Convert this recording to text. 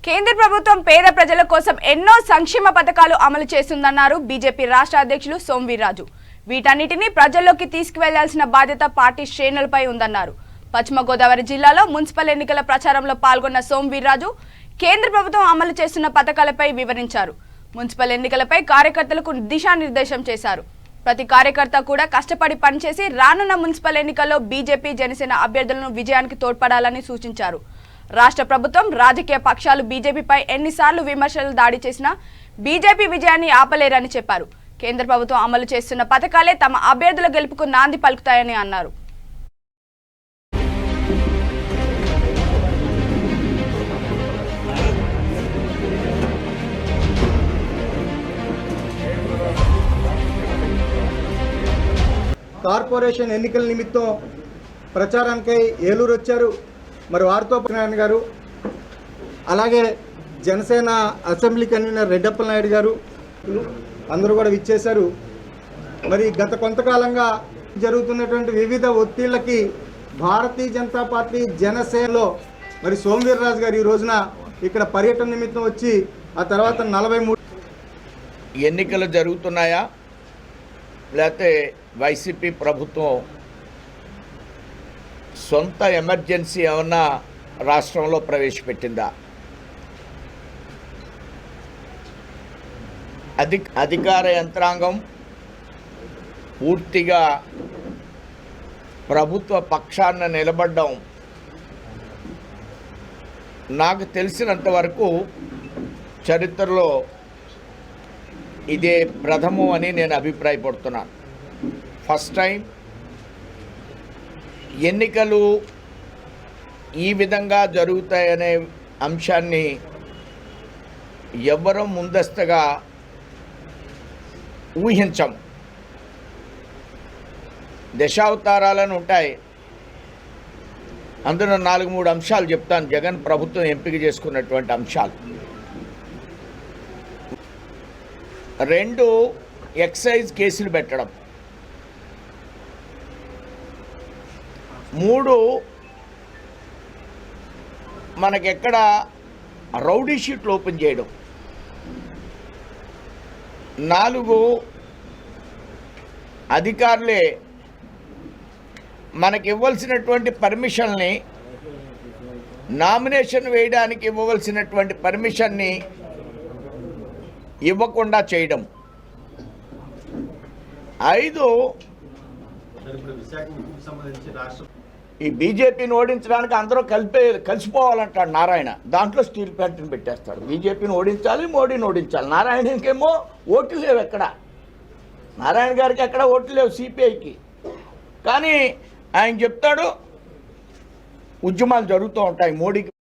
కేంద్ర ప్రభుత్వం పేద ప్రజల కోసం ఎన్నో సంక్షేమ పథకాలు అమలు చేస్తుందన్నారు బీజేపీ రాష్ట్ర అధ్యక్షులు సోంవీర్రాజు. వీటన్నిటిని ప్రజల్లోకి తీసుకువెళ్లాల్సిన బాధ్యత పార్టీ శ్రేణులపై ఉందన్నారు. పశ్చిమ గోదావరి జిల్లాలో మున్సిపల్ ఎన్నికల ప్రచారంలో పాల్గొన్న సోంవీర్రాజు కేంద్ర ప్రభుత్వం అమలు చేస్తున్న పథకాలపై వివరించారు. మున్సిపల్ ఎన్నికలపై కార్యకర్తలకు దిశానిర్దేశం చేశారు. ప్రతి కార్యకర్త కూడా కష్టపడి పనిచేసి రానున్న మున్సిపల్ ఎన్నికల్లో బీజేపీ జనసేన అభ్యర్థులను విజయానికి తోడ్పడాలని సూచించారు. రాష్ట్ర ప్రభుత్వం రాజకీయ పక్షాలు బీజేపీపై ఎన్నిసార్లు విమర్శలు దాడి చేసినా బీజేపీ విజయాన్ని ఆపలేరని చెప్పారు. కేంద్ర ప్రభుత్వం అమలు చేస్తున్న పథకాలే తమ అభ్యర్థుల గెలుపుకు నాంది పలుకుతాయని అన్నారు. కార్పొరేషన్ ఎన్నికల నిమిత్తం ప్రచారానికై ఏలూరు వచ్చారు. మరి వారితో నారాయణ గారు, అలాగే జనసేన అసెంబ్లీ కన్వీనర్ రెడ్డప్పల నాయుడు గారు అందరూ కూడా విచ్చేశారు. మరి గత కొంతకాలంగా జరుగుతున్నటువంటి వివిధ ఒత్తిళ్లకి భారతీయ జనతా పార్టీ జనసేనలో మరి సోంవీర్రాజు గారు ఈ రోజున ఇక్కడ పర్యటన నిమిత్తం వచ్చి ఆ తర్వాత 43 ఎన్నికలు జరుగుతున్నాయా లేకపోతే వైసీపీ ప్రభుత్వం సొంత ఎమర్జెన్సీ ఏమన్నా రాష్ట్రంలో ప్రవేశపెట్టిందా? అధికార యంత్రాంగం పూర్తిగా ప్రభుత్వ పక్షాన నిలబడడం నాకు తెలిసినంత వరకు చరిత్రలో ఇదే ప్రథమం అని నేను అభిప్రాయపడుతున్నాను. ఫస్ట్ టైం ఎన్నికలు ఈ విధంగా జరుగుతాయనే అంశాన్ని ఎవ్వరూ ముందస్తుగా ఊహించం. దశావతారాలను ఉంటాయి, అందులో 4-3 అంశాలు చెప్తాను. జగన్ ప్రభుత్వం ఎంపిక చేసుకున్నటువంటి అంశాలు: 2 ఎక్సైజ్ కేసులు పెట్టడం, 3 మనకెక్కడ రౌడీ షీట్లు ఓపెన్ చేయడం, 4 అధికారులే మనకి ఇవ్వాల్సినటువంటి పర్మిషన్ని, నామినేషన్ వేయడానికి ఇవ్వవలసినటువంటి పర్మిషన్ని ఇవ్వకుండా చేయడం, 5 ఈ బీజేపీని ఓడించడానికి అందరూ కలిసిపోవాలంటాడు నారాయణ. దాంట్లో స్టీల్ ప్లాంట్ని పెట్టేస్తాడు. బీజేపీని ఓడించాలి, మోడీని ఓడించాలి. నారాయణకేమో ఓట్లు లేవు, ఎక్కడ నారాయణ గారికి ఎక్కడ ఓట్లు లేవు సిపిఐకి. కానీ ఆయన చెప్తాడు ఉద్యమాలు జరుగుతూ ఉంటాయి మోడీకి